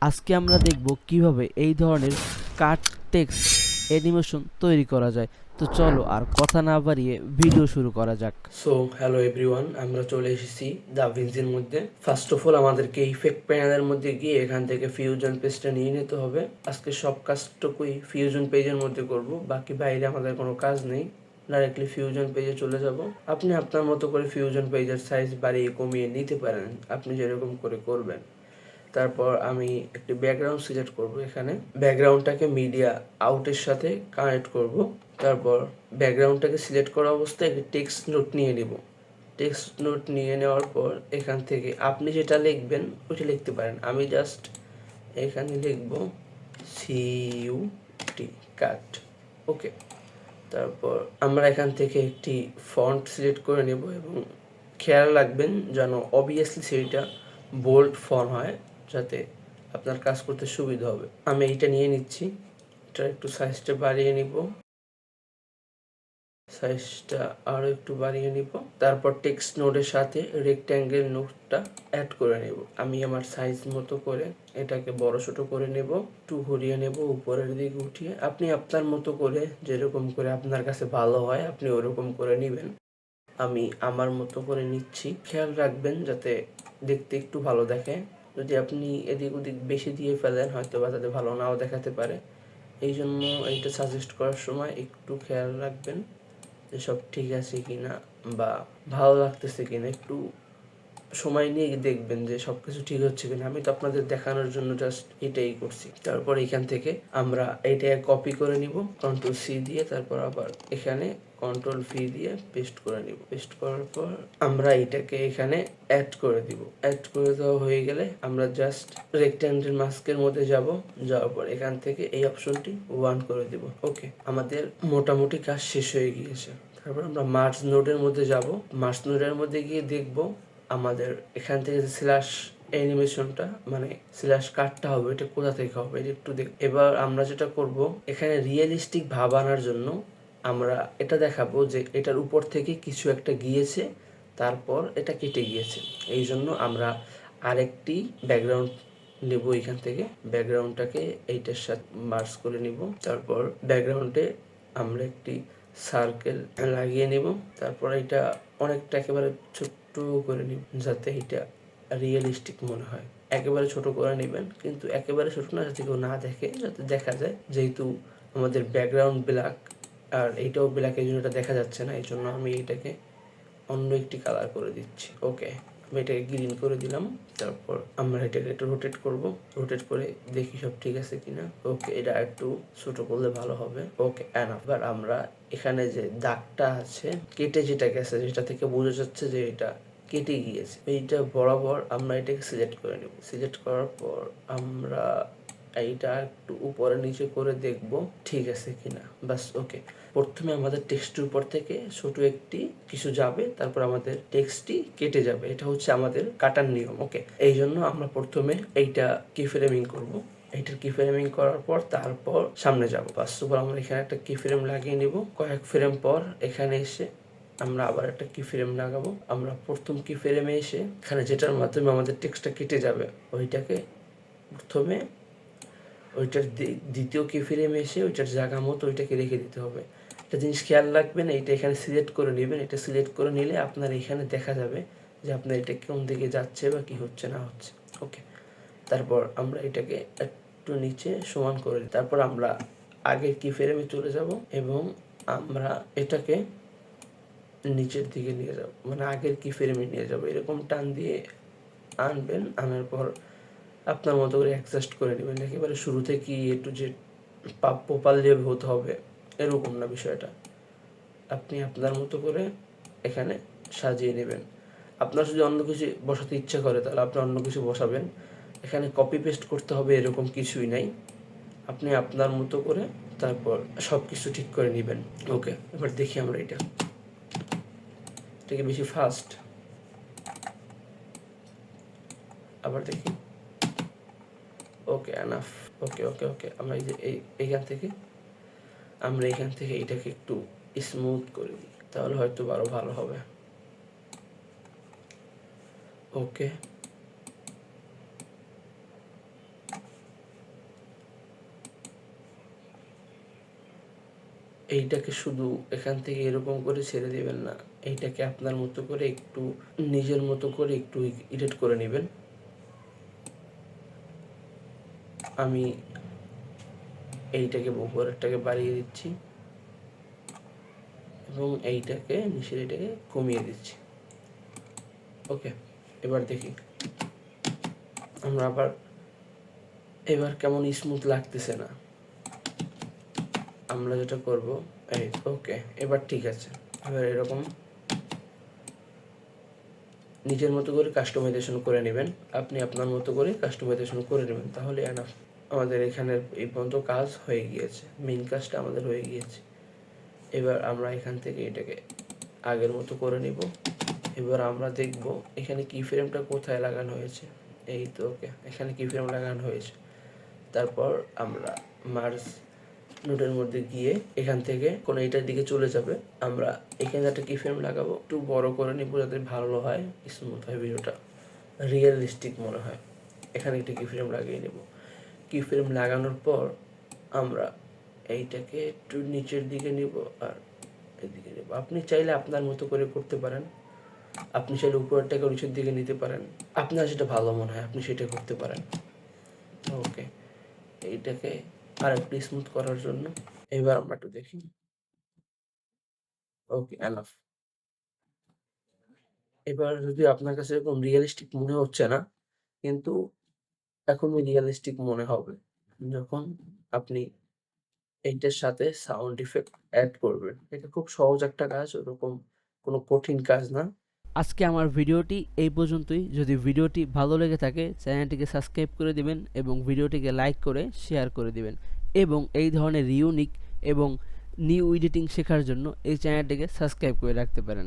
আজকে আমরা দেখব কিভাবে এই ধরনের কাট টেক্সট অ্যানিমেশন তৈরি করা যায়। তো চলো আর কথা না বাড়িয়ে ভিডিও শুরু করা যাক। সো হ্যালো এভরিওয়ান, আমরা চলে এসেছি দাভিন্সির মধ্যে। ফার্স্ট অফ অল আমাদেরকে ইফেক্ট প্যানেলের মধ্যে গিয়ে এখান থেকে ফিউশন পেজটা নিয়ে নিতে হবে। আজকে সব কাজটুকুই ফিউশন পেজের মধ্যে করব, বাকি বাইরে আমাদের কোনো কাজ নেই। ডাইরেক্টলি ফিউশন পেজে চলে যাব। আপনি আপনার মতো করে ফিউশন পেজের সাইজ বাড়িয়ে কমিয়ে নিতে পারেন, আপনি যেরকম করে করবেন। তারপর আমি একটি ব্যাকগ্রাউন্ড সিলেক্ট করব। এখানে ব্যাকগ্রাউন্ডটাকে মিডিয়া আউটের সাথে কানেক্ট করব। তারপর ব্যাকগ্রাউন্ডটাকে সিলেক্ট করা অবস্থায় একটি টেক্সট নোট নিয়ে নেব। টেক্সট নোট নিয়ে নেওয়ার পর এখান থেকে আপনি যেটা লিখবেন ওইটা লিখতে পারেন। আমি জাস্ট এখানে লিখব CUT কাট। ওকে, তারপর আমরা এখান থেকে একটি ফন্ট সিলেক্ট করে নেব এবং খেয়াল রাখবেন যেন অবভিয়াসলি সেইটা বোল্ড ফন্ট হয়, যাতে আপনার কাজ করতে সুবিধা হবে। আমি এইটা নিয়ে নিচ্ছি, এটা একটু সাইজটা বাড়িয়ে নিব, সাইজটা আরও একটু বাড়িয়ে নিব। তারপর টেক্সট নোডের সাথে রেক্ট্যাঙ্গেল নোটটা অ্যাড করে নেব। আমি আমার সাইজ মতো করে এটাকে বড় ছোট করে নেব, একটু ঘুরিয়ে নেব উপরের দিকে উঠিয়ে। আপনি আপনার মতো করে যেরকম করে আপনার কাছে ভালো হয় আপনি ওরকম করে নেবেন। আমি আমার মতো করে নিচ্ছি। খেয়াল রাখবেন যাতে দেখতে একটু ভালো দেখে। যদি আপনি এদিক ওদিক বেশি দিয়ে ফেলেন হয়তো বা তাদের ভালো নাও দেখাতে পারে। এই জন্য এইটা সাজেস্ট করার সময় একটু খেয়াল রাখবেন যে সব ঠিক আছে কিনা বা ভালো লাগতেছে কিনা। একটু সময় নিয়ে দেখবেন যে সবকিছু ঠিক হচ্ছে কিনা। আমি তো আপনাদের দেখানোর জন্য জাস্ট এটাই করছি। তারপর এখান থেকে আমরা এইটাকে কপি করে নিব Ctrl+C দিয়ে, তারপর আবার এখানে Ctrl+V দিয়ে পেস্ট করে নিব। পেস্ট করার পর আমরা এটাকে এখানে অ্যাড করে দিব। অ্যাড করে দেওয়া হয়ে গেলে আমরা জাস্ট রেক্ট্যাঙ্গেল মাস্কের মধ্যে যাব। যাওয়ার পর এখান থেকে এই অপশনটি 1 করে দিব। ওকে, আমাদের মোটামুটি কাজ শেষ হয়ে গিয়েছে। তারপর আমরা মার্জ নোডের মধ্যে যাব। মার্জ নোডের মধ্যে গিয়ে দেখব আমাদের এখান থেকে যে স্ল্যাশ অ্যানিমেশনটা মানে স্ল্যাশ কাটটা হবে এটা কোথা থেকে হবে এটা একটু দেখ। এবার আমরা যেটা করব এখানে রিয়েলিস্টিক ভাব আনার জন্য আমরা এটা দেখাবো যে এটার উপর থেকে কিছু একটা গিয়েছে, তারপর এটা কেটে গিয়েছে। এই জন্য আমরা আরেকটি ব্যাকগ্রাউন্ড নেব। এখান থেকে ব্যাকগ্রাউন্ডটাকে এইটার সাথে মার্জ করে নিব। তারপর ব্যাকগ্রাউন্ডে আমরা একটি সার্কেল লাগিয়ে নিব। তারপর এটা অনেকটা একেবারে ছোট্ট করে নিব যাতে এটা রিয়েলিস্টিক মনে হয়। একেবারে ছোট করে নেবেন, কিন্তু একেবারে ছোট না যাতে কেউ না দেখে, যাতে দেখা যায়। যেহেতু আমাদের ব্যাকগ্রাউন্ড ব্ল্যাক আর এইটাও ব্ল্যাক, এই জন্য এটা দেখা যাচ্ছে না। এই জন্য আমি এটাকে অন্য একটি কালার করে দিচ্ছি। ওকে, আমি এটাকে গ্রিন করে দিলাম। তারপর আমরা এটাকে একটু রোটেট করব। রোটেট করে দেখি সব ঠিক আছে কিনা। ওকে, এটা একটু ছোট করলে ভালো হবে। ওকে, এনাফ। এবার আমরা এখানে যে দাগটা আছে কেটে যেটা গেছে, যেটা থেকে বোঝা যাচ্ছে যে এটা কেটে গিয়েছে, এইটা বরাবর আমরা এটাকে সিলেক্ট করে নেব। সিলেক্ট করার পর আমরা এইটা একটু উপরে নিচে করে দেখব ঠিক আছে কিনা। বাস, ওকে। প্রথমে আমাদের টেক্সটের উপর থেকে ছোট একটি কিছু যাবে, তারপর আমাদের টেক্সটটি কেটে যাবে। এটা হচ্ছে আমাদের কাটার নিয়ম। ওকে, এই জন্য আমরা প্রথমে এইটা কি ফ্রেমিং করব। এইটার কি ফ্রেমিং করার পর তারপর সামনে যাব। ফার্স্ট অফ অল আমরা এখানে একটা কি ফ্রেম লাগিয়ে নিব। কয়েক ফ্রেম পর এখানে এসে আমরা আবার একটা কি ফ্রেম লাগাবো। আমরা প্রথম কি ফ্রেমে এসে এখানে যেটার মাধ্যমে আমাদের টেক্সটটা কেটে যাবে ওইটাকে প্রথমে ওইটার দ্বিতীয় কি ফ্রেমে এসে ওইটার জায়গা মতো ওইটাকে রেখে দিতে হবে। একটা জিনিস খেয়াল রাখবেন, এইটা এখানে সিলেক্ট করে নেবেন। এটা সিলেক্ট করে নিলে আপনার এখানে দেখা যাবে যে আপনার এটা কোন দিকে যাচ্ছে বা কি হচ্ছে না হচ্ছে। ওকে, তারপর আমরা এটাকে একটু নিচে সমান করে দিই। তারপর আমরা আগের কি ফ্রেমে চলে যাব এবং আমরা এটাকে নিচের দিকে নিয়ে যাব, মানে আগের কি ফ্রেমে নিয়ে যাব। এরকম টান দিয়ে আনবেন। আনার পর আপনার মতো করে অ্যাডজাস্ট করে নেবেন। একেবারে শুরু থেকে একটু যে প্রপারলি হতে হবে এরকম না বিষয়টা। আপনি আপনার মতো করে এখানে সাজিয়ে নেবেন। আপনার যদি অন্য কিছু বসাতে ইচ্ছা করে তাহলে আপনি অন্য কিছু বসাবেন। এখানে কপি পেস্ট করতে হবে এরকম কিছুই নাই। আপনি আপনার মতো করে তারপর সব কিছু ঠিক করে নেবেন। ওকে, এবার দেখি আমরা এটাকে বেশি ফাস্ট আবার দেখি। ওকে, এনাফ। ওকে ওকে ওকে, আমরা এই যে এইখান থেকে এটাকে একটু স্মুথ করে দিই, তাহলে হয়তো আরো ভালো হবে। ওকে, এইটাকে শুধু এখান থেকে এরকম করে ছেড়ে দিবেন না, এইটাকে আপনার মতো করে একটু নিজের মতো করে একটু এডিট করে নেবেন। আমি এইটাকে উপরেরটাকে বাড়িয়ে দিচ্ছি এবং এইটাকে নিচের এটাকে কমিয়ে দিচ্ছি। ওকে, এবার দেখি আমরা আবার, এবার কেমন স্মুথ লাগতেছে না। আমরা যেটা করব এই, ওকে এবার ঠিক আছে। এবার এরকম নিজের মতো করে কাস্টমাইজেশন করে নেবেন, আপনি আপনার মতো করে কাস্টমাইজেশন করে নেবেন, তাহলে এনাফ। আমাদের এখানের এই পর্যন্ত কাজ হয়ে গিয়েছে, মেইন কাজটা আমাদের হয়ে গিয়েছে। এবার আমরা এখান থেকে এটাকে আগের মতো করে নিব। এবার আমরা দেখব এখানে কি ফ্রেমটা কোথায় লাগানো হয়েছে। এই তো, ওকে, এখানে কি ফ্রেম লাগানো হয়েছে। তারপর আমরা মার্জ নোটের মধ্যে গিয়ে এখান থেকে কোনো এইটার দিকে চলে যাবে, আমরা এখানে একটা কি ফ্রেম লাগাবো, একটু বড় করে নিব যাতে ভালো হয়, স্মুথ হয়, ভিডিওটা রিয়েলিস্টিক মনে হয়। এখানে একটা কি ফ্রেম লাগিয়ে নেব। কি ফ্রেম লাগানোর পর আমরা এইটাকে একটু নিচের দিকে নিব আর এদিকে নেব। আপনি চাইলে আপনার মতো করে করতে পারেন, আপনি চাইলে উপরেরটাকে নিচের দিকে নিতে পারেন, আপনার যেটা ভালো মনে হয় আপনি সেটা করতে পারেন। ওকে, এইটাকে আর একটু স্মুথ করার জন্য এবার আমরা একটু দেখি। ওকে, এনাফ। এবার যদি আপনার কাছে এরকম রিয়েলিস্টিক মনে হচ্ছে না, কিন্তু এখনই রিয়েলিস্টিক মনে হবে যখন আপনি এইটার সাথে সাউন্ড ইফেক্ট অ্যাড করবেন। এটা খুব সহজ একটা কাজ, ওরকম কোনো কঠিন কাজ না। আজকে আমার ভিডিওটি এই পর্যন্তই। যদি ভিডিওটি ভালো লেগে থাকে চ্যানেলটিকে সাবস্ক্রাইব করে দিবেন এবং ভিডিওটিকে লাইক করে শেয়ার করে দিবেন, এবং এই ধরনের ইউনিক এবং নিউ এডিটিং শেখার জন্য এই চ্যানেলটিকে সাবস্ক্রাইব করে রাখতে পারেন।